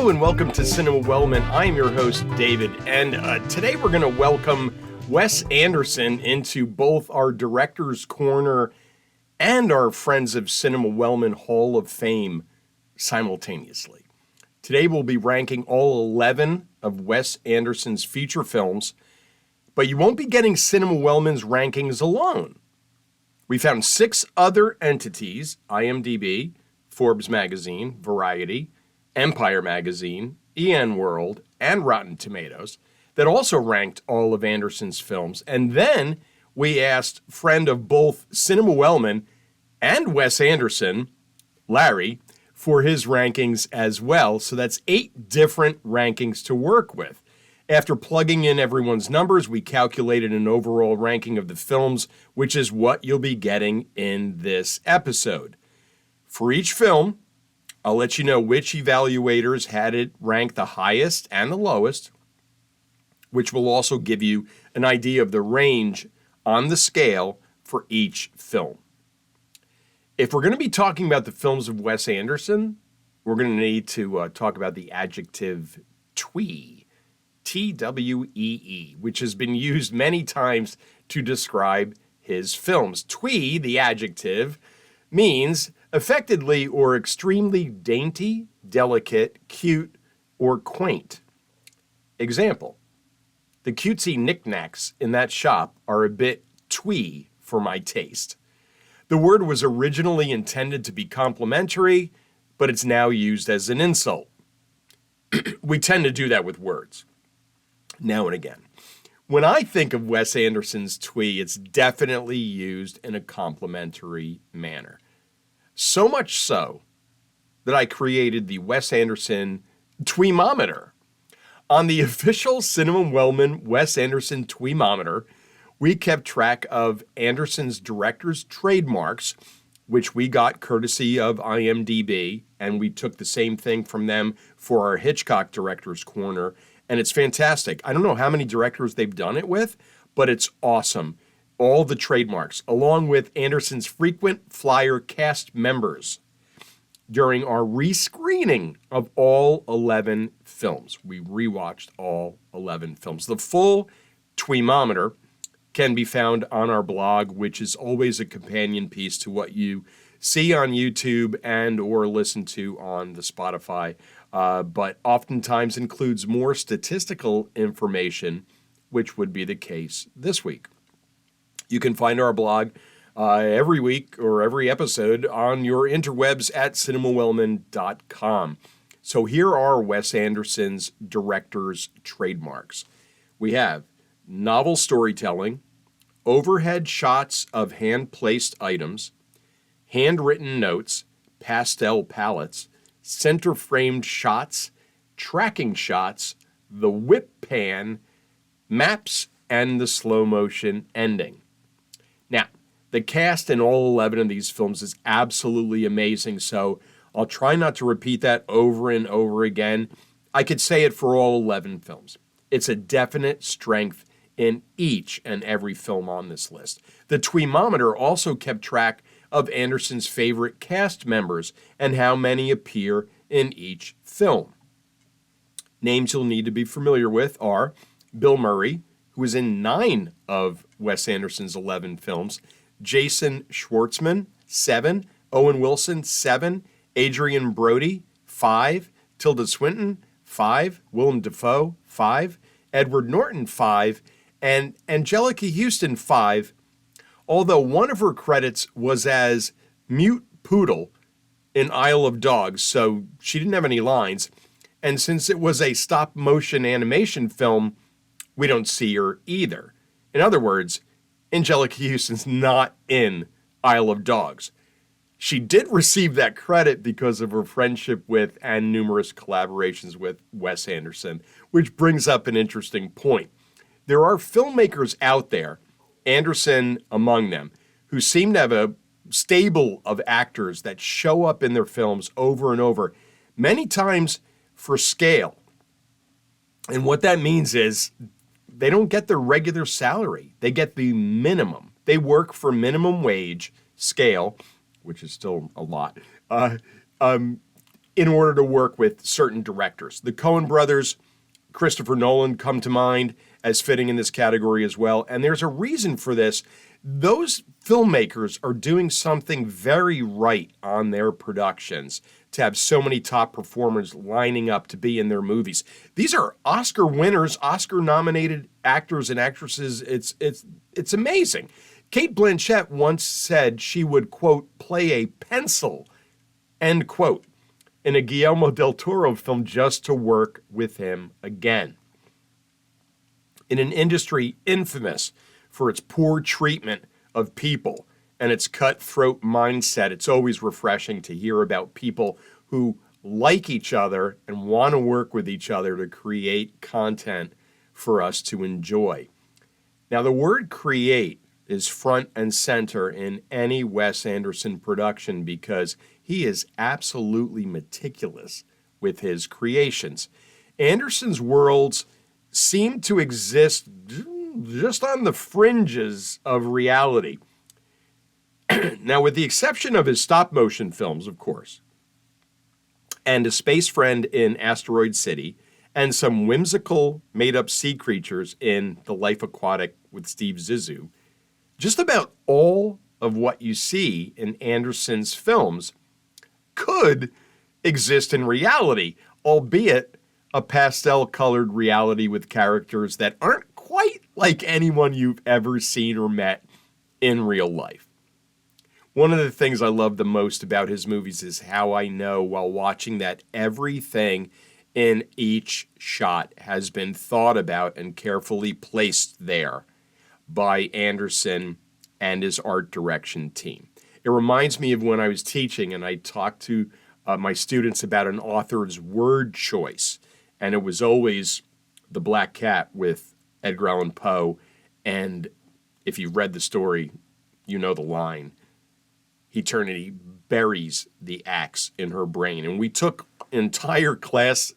Hello and welcome to Cinema Wellman. I'm your host, David, and today we're going to welcome Wes Anderson into both our Director's Corner and our Friends of Cinema Wellman Hall of Fame simultaneously. Today we'll be ranking all 11 of Wes Anderson's feature films, but you won't be getting Cinema Wellman's rankings alone. We found 6 other entities, IMDb, Forbes Magazine, Variety, Empire Magazine, EN World, and Rotten Tomatoes, that also ranked all of Anderson's films. And then we asked friend of both Cinema Wellman and Wes Anderson, Larry, for his rankings as well. So that's 8 different rankings to work with. After plugging in everyone's numbers, we calculated an overall ranking of the films, which is what you'll be getting in this episode. For each film, I'll let you know which evaluators had it ranked the highest and the lowest, which will also give you an idea of the range on the scale for each film. If we're going to be talking about the films of Wes Anderson, we're going to need to talk about the adjective twee, T-W-E-E, which has been used many times to describe his films. Twee, the adjective, means affectedly or extremely dainty, delicate, cute, or quaint. Example, the cutesy knickknacks in that shop are a bit twee for my taste. The word was originally intended to be complimentary, but it's now used as an insult. We tend to do that with words, now and again. When I think of Wes Anderson's twee, it's definitely used in a complimentary manner. So much so that I created the Wes Anderson Tweemometer. On the official Cinema Wellman Wes Anderson Tweemometer, we kept track of Anderson's director's trademarks, which we got courtesy of IMDb, and we took the same thing from them for our Hitchcock Director's Corner, and it's fantastic. I don't know how many directors they've done it with, but it's awesome. All the trademarks, along with Anderson's frequent flyer cast members during our rescreening of all 11 films. We rewatched all 11 films. The full Tweemometer can be found on our blog, which is always a companion piece to what you see on YouTube and or listen to on the Spotify, but oftentimes includes more statistical information, which would be the case this week. You can find our blog every week or every episode on your interwebs at cinemawellman.com. So here are Wes Anderson's director's trademarks. We have novel storytelling, overhead shots of hand-placed items, handwritten notes, pastel palettes, center-framed shots, tracking shots, the whip pan, maps, and the slow-motion ending. Now, the cast in all 11 of these films is absolutely amazing, so I'll try not to repeat that over and over again. I could say it for all 11 films. It's a definite strength in each and every film on this list. The Tweemometer also kept track of Anderson's favorite cast members and how many appear in each film. Names you'll need to be familiar with are Bill Murray, who was in 9 of Wes Anderson's 11 films, Jason Schwartzman, 7, Owen Wilson, 7, Adrian Brody, 5, Tilda Swinton, 5, Willem Dafoe, 5, Edward Norton, 5, and Angelica Houston, 5, although one of her credits was as mute poodle in Isle of Dogs, so she didn't have any lines, and since it was a stop-motion animation film, we don't see her either. In other words, Angelica Houston's not in Isle of Dogs. She did receive that credit because of her friendship with and numerous collaborations with Wes Anderson, which brings up an interesting point. There are filmmakers out there, Anderson among them, who seem to have a stable of actors that show up in their films over and over, many times for scale. And what that means is they don't get their regular salary. They get the minimum. They work for minimum wage scale, which is still a lot, in order to work with certain directors. The Coen brothers, Christopher Nolan come to mind as fitting in this category as well. And there's a reason for this. Those filmmakers are doing something very right on their productions to have so many top performers lining up to be in their movies. These are Oscar winners, Oscar nominated actors and actresses. It's amazing. Cate Blanchett once said she would, quote, play a pencil, end quote, in a Guillermo del Toro film just to work with him again. In an industry infamous for its poor treatment of people and its cutthroat mindset, it's always refreshing to hear about people who like each other and want to work with each other to create content for us to enjoy. Now, the word create is front and center in any Wes Anderson production because he is absolutely meticulous with his creations. Anderson's worlds seem to exist just on the fringes of reality. Now, with the exception of his stop-motion films, of course, and A Space Friend in Asteroid City, and some whimsical made-up sea creatures in The Life Aquatic with Steve Zissou, just about all of what you see in Anderson's films could exist in reality, albeit a pastel-colored reality with characters that aren't quite like anyone you've ever seen or met in real life. One of the things I love the most about his movies is how I know while watching that everything in each shot has been thought about and carefully placed there by Anderson and his art direction team. It reminds me of when I was teaching and I talked to my students about an author's word choice, and it was always The Black Cat with Edgar Allan Poe, and if you've read the story, you know the line. Eternity buries the axe in her brain. And we took entire class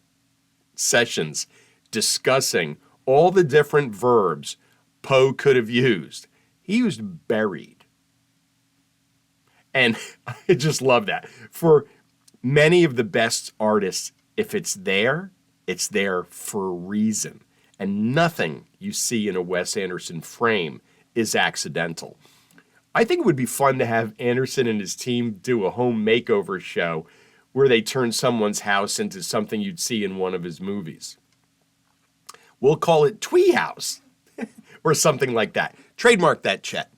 sessions discussing all the different verbs Poe could have used. He used buried. And I just love that. For many of the best artists, if it's there for a reason. And nothing you see in a Wes Anderson frame is accidental. I think it would be fun to have Anderson and his team do a home makeover show where they turn someone's house into something you'd see in one of his movies. We'll call it Twee House or something like that. Trademark that, Chet.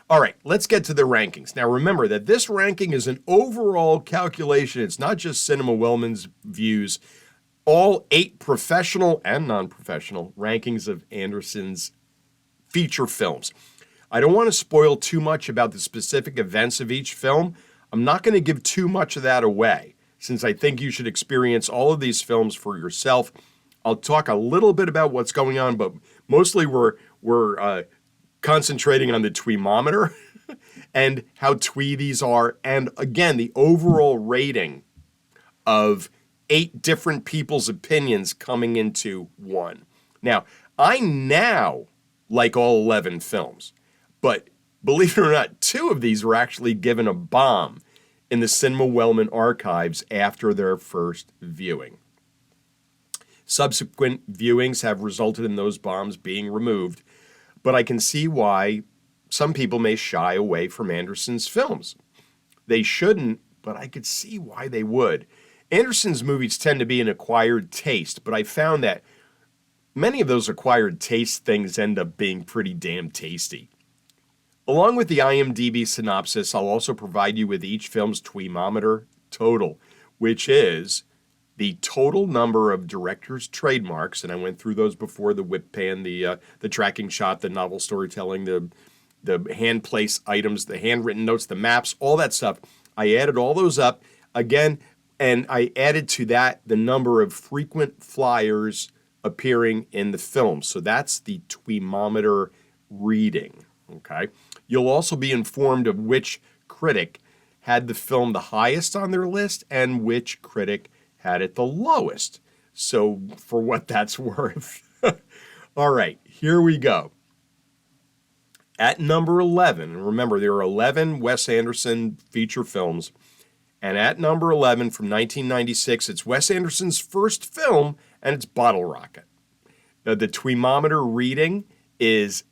All right, let's get to the rankings. Now remember that this ranking is an overall calculation. It's not just Cinema Wellman's views. All 8 professional and non-professional rankings of Anderson's feature films. I don't want to spoil too much about the specific events of each film. I'm not going to give too much of that away, since I think you should experience all of these films for yourself. I'll talk a little bit about what's going on, but mostly we're concentrating on the tweemometer and how twee these are, and again, the overall rating of 8 different people's opinions coming into one. Now, I now like all 11 films. But believe it or not, 2 of these were actually given a bomb in the Cinema Wellman archives after their first viewing. Subsequent viewings have resulted in those bombs being removed, but I can see why some people may shy away from Anderson's films. They shouldn't, but I could see why they would. Anderson's movies tend to be an acquired taste, but I found that many of those acquired taste things end up being pretty damn tasty. Along with the IMDb synopsis, I'll also provide you with each film's tweemometer total, which is the total number of director's trademarks, and I went through those before: the whip pan, the tracking shot, the novel storytelling, the hand place items, the handwritten notes, the maps, all that stuff. I added all those up again, and I added to that the number of frequent flyers appearing in the film. So that's the tweemometer reading. Okay. You'll also be informed of which critic had the film the highest on their list and which critic had it the lowest. So for what that's worth. All right, here we go. At number 11, and remember there are 11 Wes Anderson feature films, And at number 11 from 1996, it's Wes Anderson's first film, and it's Bottle Rocket. The Tweemometer reading is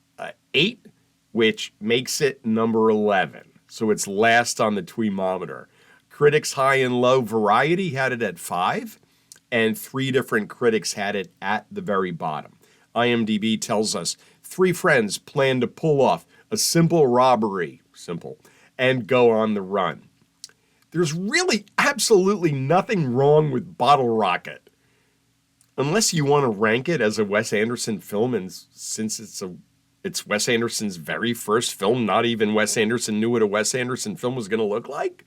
8, which makes it number 11. So it's last on the Tweemometer. Critics High and Low Variety had it at 5, and 3 different critics had it at the very bottom. IMDb tells us 3 friends plan to pull off a simple robbery, and go on the run. There's really absolutely nothing wrong with Bottle Rocket. Unless you want to rank it as a Wes Anderson film, and since it's Wes Anderson's very first film, not even Wes Anderson knew what a Wes Anderson film was going to look like.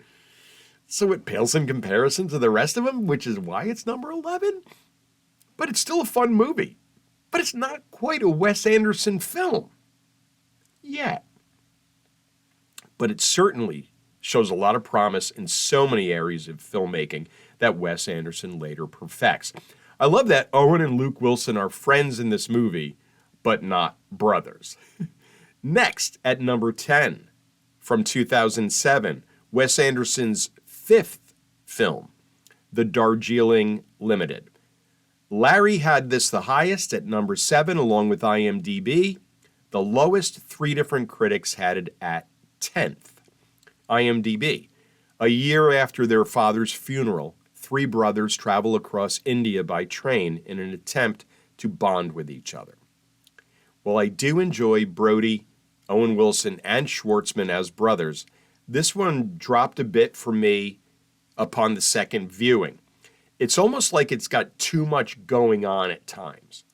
So it pales in comparison to the rest of them, which is why it's number 11. But it's still a fun movie. But it's not quite a Wes Anderson film yet. But it certainly shows a lot of promise in so many areas of filmmaking that Wes Anderson later perfects. I love that Owen and Luke Wilson are friends in this movie, but not brothers. Next, at number 10, from 2007, Wes Anderson's 5th film, The Darjeeling Limited. Larry had this the highest at number 7, along with IMDb. The lowest, 3 different critics had it at 10th. IMDb. A year after their father's funeral, 3 brothers travel across India by train in an attempt to bond with each other. While I do enjoy Brody, Owen Wilson, and Schwartzman as brothers, this one dropped a bit for me upon the second viewing. It's almost like it's got too much going on at times.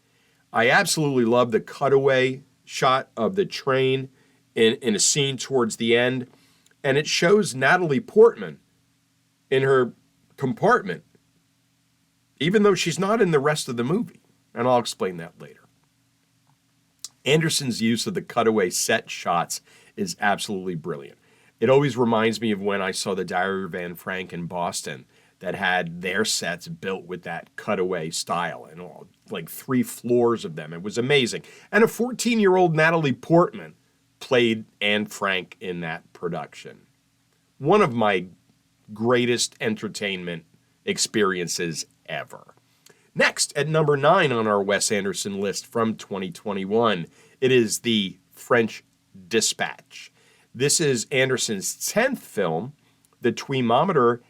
I absolutely love the cutaway shot of the train in a scene towards the end, and it shows Natalie Portman in her compartment, even though she's not in the rest of the movie, and I'll explain that later. Anderson's use of the cutaway set shots is absolutely brilliant. It always reminds me of when I saw the Diary of Anne Frank in Boston that had their sets built with that cutaway style and all, like 3 floors of them. It was amazing. And a 14-year-old Natalie Portman played Anne Frank in that production. One of my greatest entertainment experiences ever. Next, at number 9 on our Wes Anderson list from 2021, it is The French Dispatch. This is Anderson's 10th film. The Tweemometer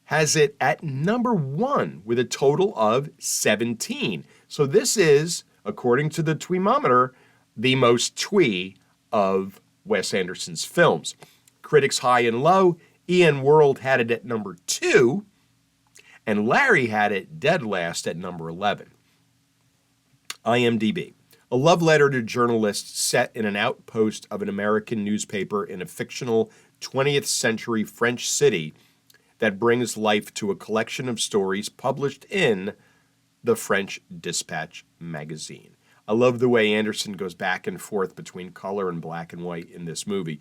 has it at number 1 with a total of 17. So this is, according to the Tweemometer, the most twee of Wes Anderson's films. Critics High and Low, Ian World had it at number 2, and Larry had it dead last at number 11. IMDb. A love letter to journalists set in an outpost of an American newspaper in a fictional 20th century French city that brings life to a collection of stories published in the French Dispatch magazine. I love the way Anderson goes back and forth between color and black and white in this movie.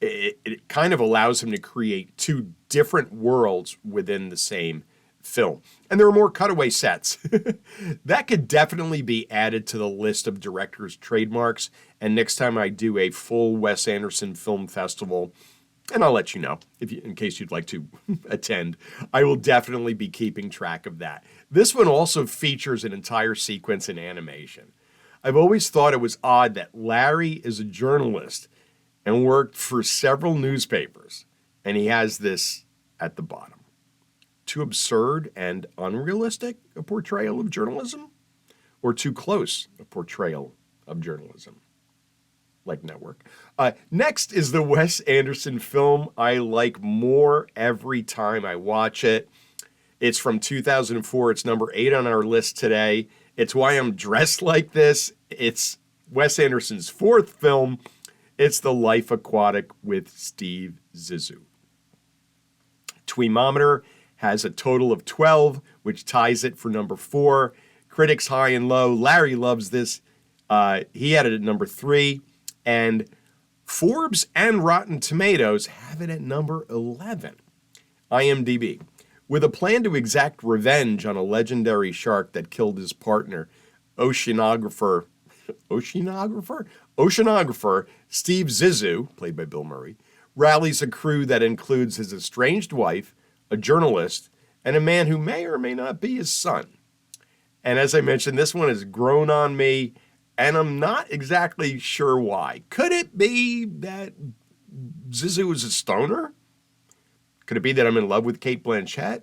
It kind of allows him to create 2 different worlds within the same film. And there are more cutaway sets. That could definitely be added to the list of director's trademarks. And next time I do a full Wes Anderson film festival, and I'll let you know in case you'd like to attend, I will definitely be keeping track of that. This one also features an entire sequence in animation. I've always thought it was odd that Larry is a journalist and worked for several newspapers, and he has this at the bottom. Too absurd and unrealistic a portrayal of journalism? Or too close a portrayal of journalism? Like Network. Next is the Wes Anderson film I like more every time I watch it. It's from 2004. It's number 8 on our list today. It's Why I'm Dressed Like This. It's Wes Anderson's 4th film. It's The Life Aquatic with Steve Zissou. Tweemometer has a total of 12, which ties it for number 4. Critics High and Low. Larry loves this. He had it at number 3. And Forbes and Rotten Tomatoes have it at number 11. IMDb. With a plan to exact revenge on a legendary shark that killed his partner, oceanographer Steve Zissou, played by Bill Murray, rallies a crew that includes his estranged wife, a a journalist, and a man who may or may not be his son. And as I mentioned, this one has grown on me, and I'm not exactly sure why. Could it be that Zissou is a stoner? Could it be that I'm in love with Cate Blanchett?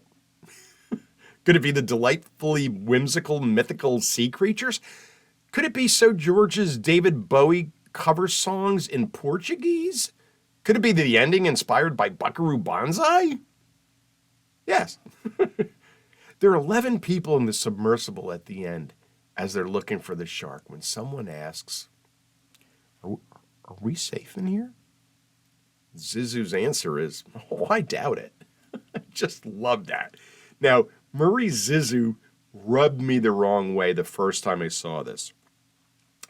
Could it be the delightfully whimsical, mythical sea creatures? Could it be So George's David Bowie cover songs in Portuguese? Could it be the ending inspired by Buckaroo Banzai? Yes. There are 11 people in the submersible at the end as they're looking for the shark when someone asks, are we safe in here? Zissou's answer is, oh, I doubt it. I just love that. Now, Murray Zissou rubbed me the wrong way the first time I saw this.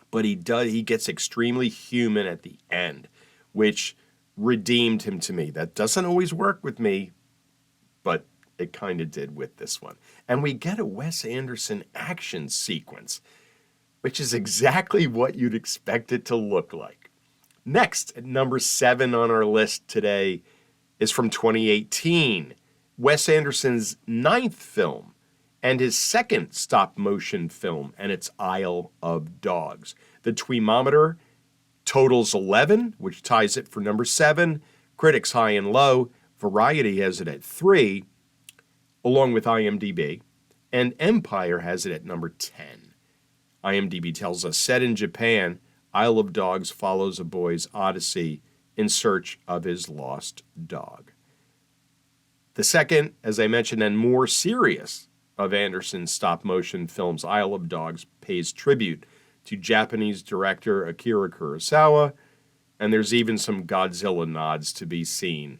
But he gets extremely human at the end, which redeemed him to me. That doesn't always work with me, but it kind of did with this one. And we get a Wes Anderson action sequence, which is exactly what you'd expect it to look like. Next, at number 7 on our list today, is from 2018, Wes Anderson's 9th film and his 2nd stop-motion film, and it's Isle of Dogs. The Tweemometer totals 11, which ties it for number 7. Critics high and low. Variety has it at 3, along with IMDb, and Empire has it at number 10. IMDb tells us, set in Japan, Isle of Dogs follows a boy's odyssey in search of his lost dog. The second, as I mentioned, and more serious of Anderson's stop-motion films, Isle of Dogs, pays tribute to Japanese director Akira Kurosawa, and there's even some Godzilla nods to be seen.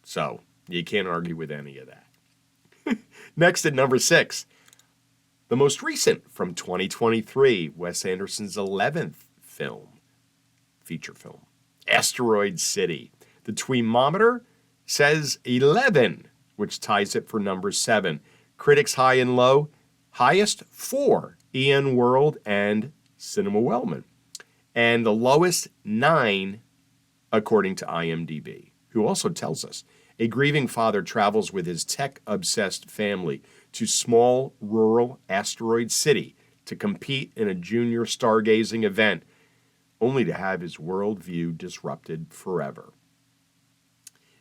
So, you can't argue with any of that. Next at number 6, the most recent from 2023, Wes Anderson's 11th feature film, Asteroid City. The Tweemometer says 11, which ties it for number 7. Critics high and low, highest 4, Ian World and Cinema Wellman. And the lowest 9, according to IMDb, who also tells us, a grieving father travels with his tech-obsessed family to small, rural Asteroid City to compete in a junior stargazing event, only to have his worldview disrupted forever.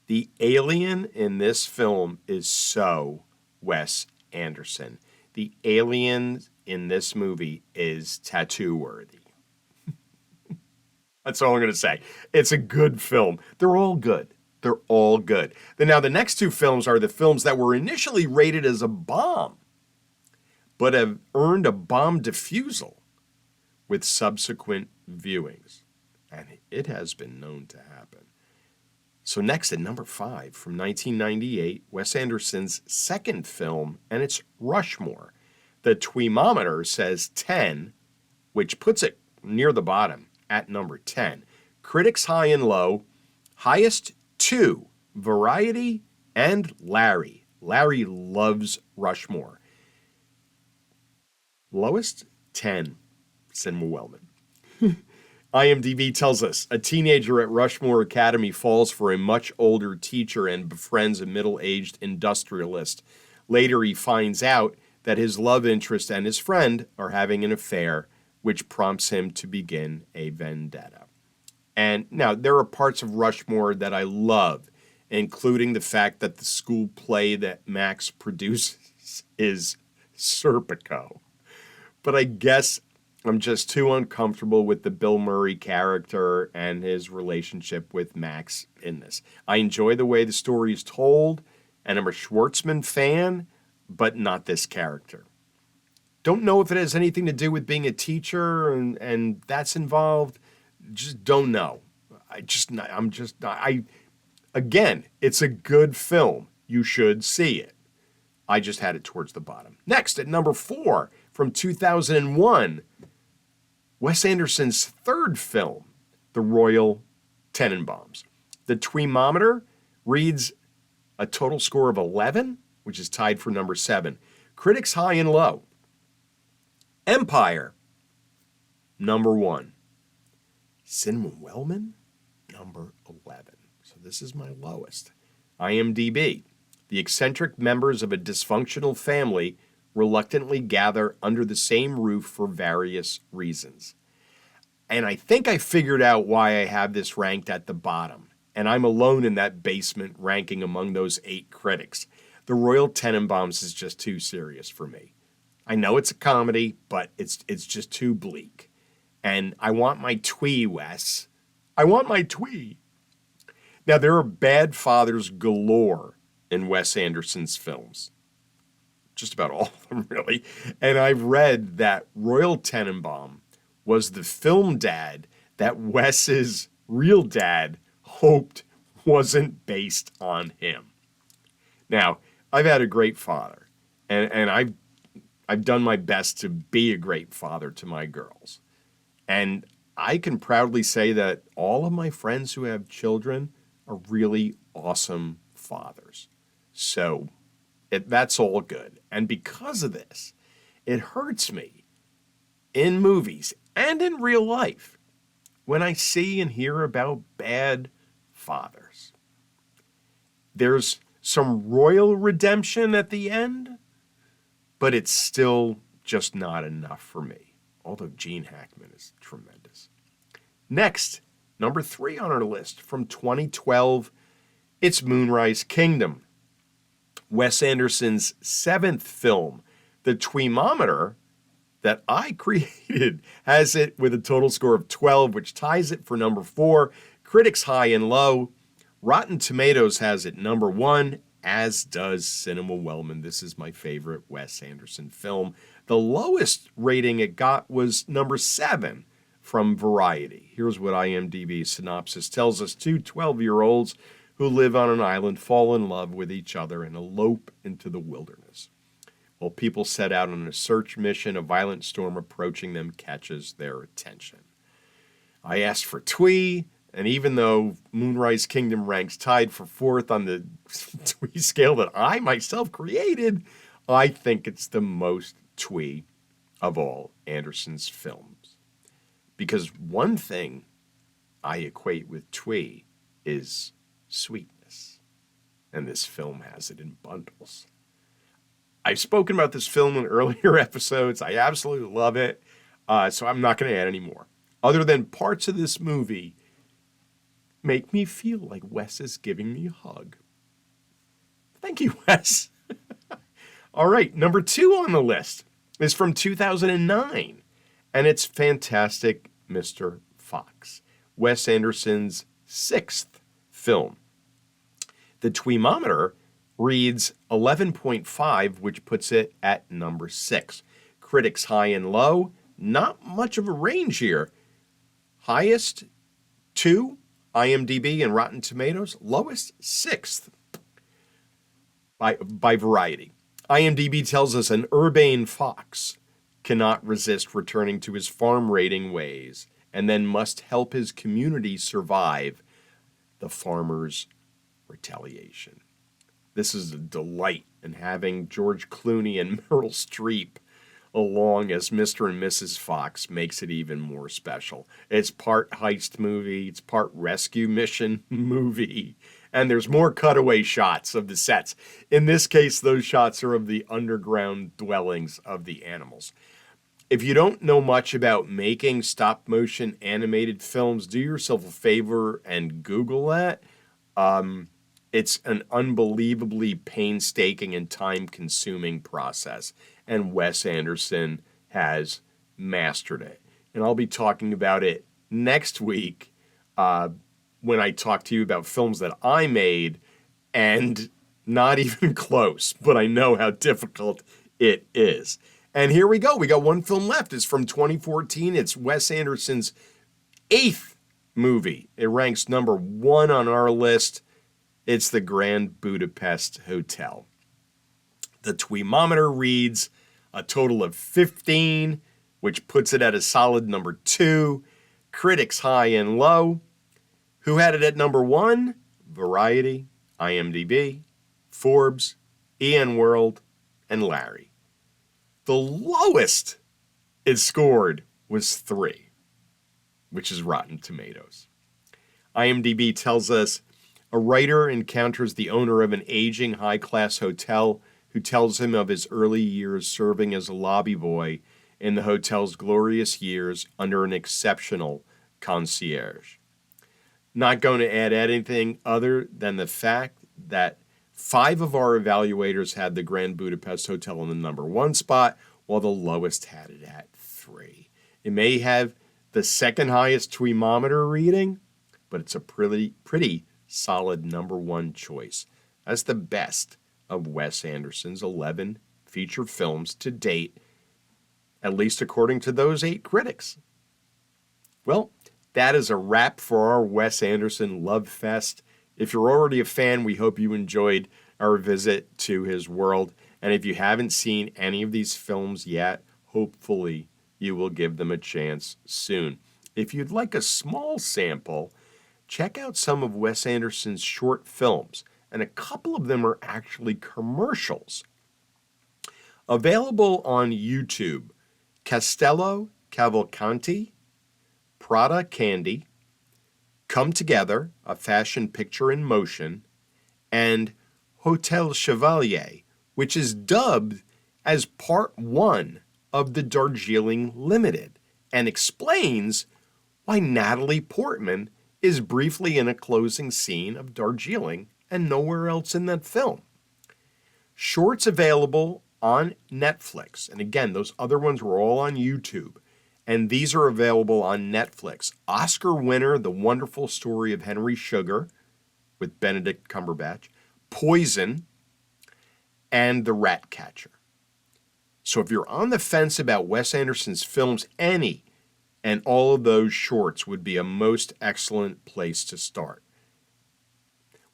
The alien in this film is so Wes Anderson. The alien in this movie is tattoo-worthy. That's all I'm going to say. It's a good film. They're all good. They're all good. Now, the next 2 films are the films that were initially rated as a bomb, but have earned a bomb defusal with subsequent viewings. And it has been known to happen. So next at number 5, from 1998, Wes Anderson's 2nd film, and it's Rushmore. The Tweemometer says 10, which puts it near the bottom at number 10. Critics high and low, highest 2, Variety and Larry. Larry loves Rushmore. Lowest 10, Cinema Wellman. IMDb tells us, a teenager at Rushmore Academy falls for a much older teacher and befriends a middle-aged industrialist. Later, he finds out that his love interest and his friend are having an affair, which prompts him to begin a vendetta. And now, there are parts of Rushmore that I love, including the fact that the school play that Max produces is Serpico. But I guess I'm just too uncomfortable with the Bill Murray character and his relationship with Max in this. I enjoy the way the story is told, and I'm a Schwartzman fan, but not this character. Don't know if it has anything to do with being a teacher and that's involved. Just don't know. Again, it's a good film. You should see it. I just had it towards the bottom. Next, at number 4, from 2001, Wes Anderson's 3rd film, The Royal Tenenbaums. The Tweemometer reads a total score of 11, which is tied for number 7. Critics high and low. Empire, number 1. Cinema Wellman, number 11. So this is my lowest. IMDb, The eccentric members of a dysfunctional family reluctantly gather under the same roof for various reasons. And I think I figured out why I have this ranked at the bottom. And I'm alone in that basement ranking among those 8 critics. The Royal Tenenbaums is just too serious for me. I know it's a comedy, but it's just too bleak. And I want my twee, Wes. I want my twee. Now, there are bad fathers galore in Wes Anderson's films. Just about all of them, really. And I've read that Royal Tenenbaum was the film dad that Wes's real dad hoped wasn't based on him. Now, I've had a great father, and I've done my best to be a great father to my girls. And I can proudly say that all of my friends who have children are really awesome fathers. So that's all good. And because of this, it hurts me in movies and in real life when I see and hear about bad fathers. There's some royal redemption at the end, but it's still just not enough for me, although Gene Hackman is tremendous. Next, number 3 on our list from 2012, it's Moonrise Kingdom. Wes Anderson's 7th film. The Tweemometer that I created has it with a total score of 12, which ties it for number 4. Critics high and low. Rotten Tomatoes has it number 1, as does Cinema Wellman. This is my favorite Wes Anderson film. The lowest rating it got was number 7 from Variety. Here's what IMDb's synopsis tells us. 2 12-year-olds who live on an island fall in love with each other and elope into the wilderness. While people set out on a search mission, a violent storm approaching them catches their attention. I asked for twee, and even though Moonrise Kingdom ranks tied for 4th on the twee scale that I myself created, I think it's the most twee of all Anderson's films. Because one thing I equate with twee is sweetness, and this film has it in bundles. I've spoken about this film in earlier episodes. I absolutely love it, so I'm not going to add any more. Other than parts of this movie make me feel like Wes is giving me a hug. Thank you, Wes. All right, number 2 on the list is from 2009, and it's Fantastic Mr. Fox, Wes Anderson's 6th film. The Tweemometer reads 11.5, which puts it at number 6. Critics high and low, not much of a range here. Highest 2, IMDb and Rotten Tomatoes. Lowest 6th by Variety. IMDb tells us an urbane fox cannot resist returning to his farm-raiding ways and then must help his community survive the farmer's retaliation. This is a delight, and having George Clooney and Meryl Streep along as Mr. and Mrs. Fox makes it even more special. It's part heist movie, it's part rescue mission movie, and there's more cutaway shots of the sets. In this case, those shots are of the underground dwellings of the animals. If you don't know much about making stop-motion animated films, do yourself a favor and Google that. It's an unbelievably painstaking and time-consuming process, and Wes Anderson has mastered it. And I'll be talking about it next week when I talk to you about films that I made, and not even close, but I know how difficult it is. And here we go. We got one film left. It's from 2014. It's Wes Anderson's 8th movie. It ranks number 1 on our list. It's the Grand Budapest Hotel. The Tweemometer reads a total of 15, which puts it at a solid number 2. Critics high and low. Who had it at number 1? Variety, IMDb, Forbes, EN World, and Larry. The lowest it scored was 3, which is Rotten Tomatoes. IMDb tells us A writer encounters the owner of an aging high-class hotel who tells him of his early years serving as a lobby boy in the hotel's glorious years under an exceptional concierge. Not going to add anything other than the fact that 5 of our evaluators had the Grand Budapest Hotel in the number 1 spot, while the lowest had it at 3. It may have the second highest Tweemometer reading, but it's a pretty solid number 1 choice. That's the best of Wes Anderson's 11 feature films to date, at least according to those 8 critics. Well, that is a wrap for our Wes Anderson Love Fest. If you're already a fan, we hope you enjoyed our visit to his world. And if you haven't seen any of these films yet, hopefully you will give them a chance soon. If you'd like a small sample, check out some of Wes Anderson's short films, and a couple of them are actually commercials. Available on YouTube: Castello Cavalcanti, Prada Candy, Come Together, a fashion picture in motion, and Hotel Chevalier, which is dubbed as Part 1 of the Darjeeling Limited, and explains why Natalie Portman is briefly in a closing scene of Darjeeling and nowhere else in that film. Shorts available on Netflix, and again, those other ones were all on YouTube, and these are available on Netflix. Oscar winner, The Wonderful Story of Henry Sugar with Benedict Cumberbatch, Poison, and The Rat Catcher. So if you're on the fence about Wes Anderson's films, any and all of those shorts would be a most excellent place to start.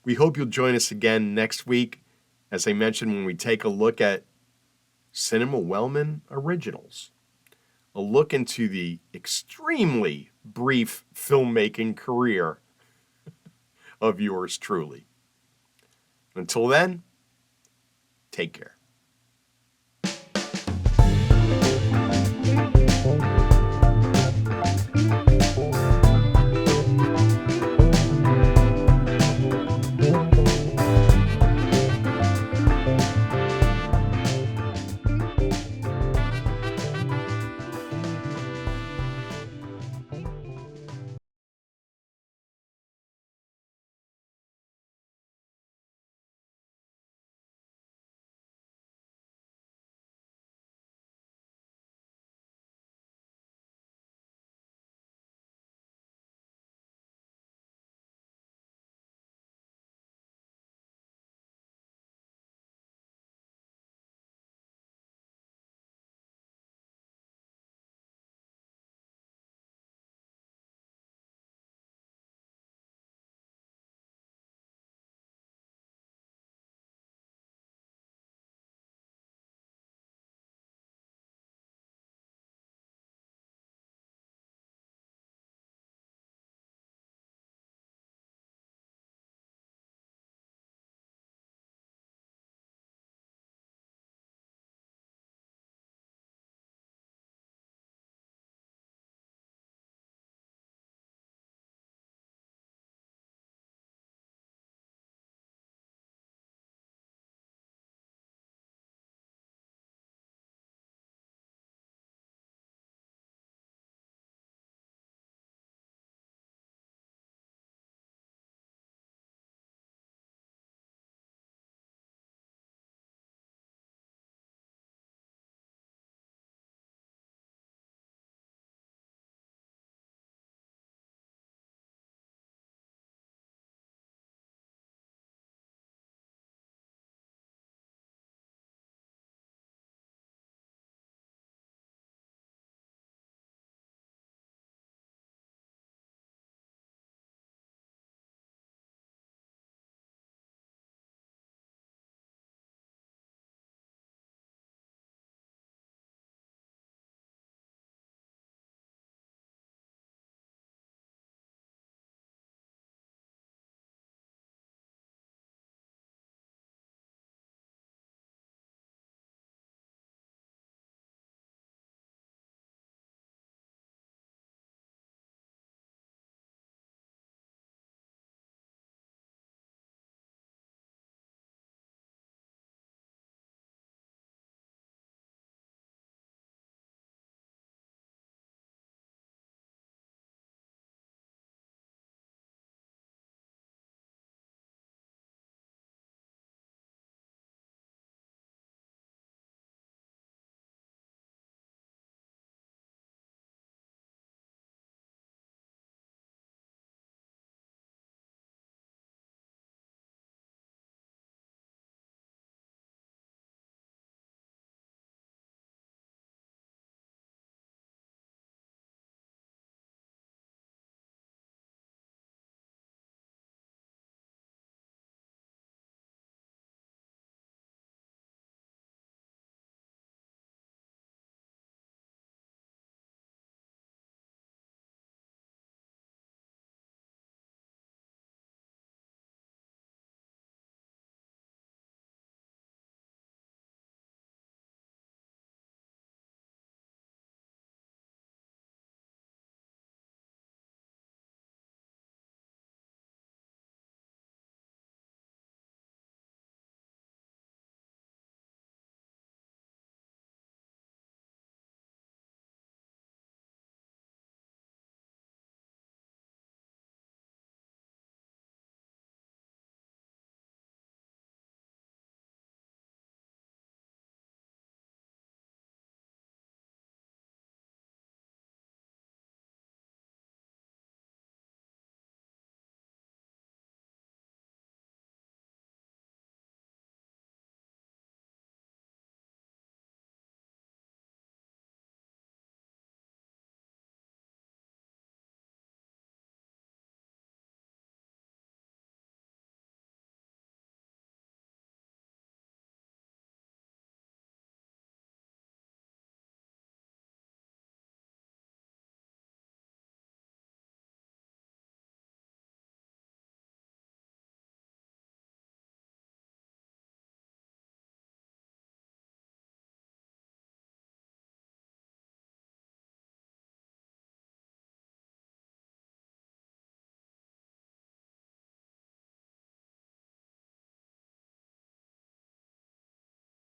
We hope you'll join us again next week, as I mentioned, when we take a look at Cinema Wellman Originals. A look into the extremely brief filmmaking career of yours truly. Until then, take care.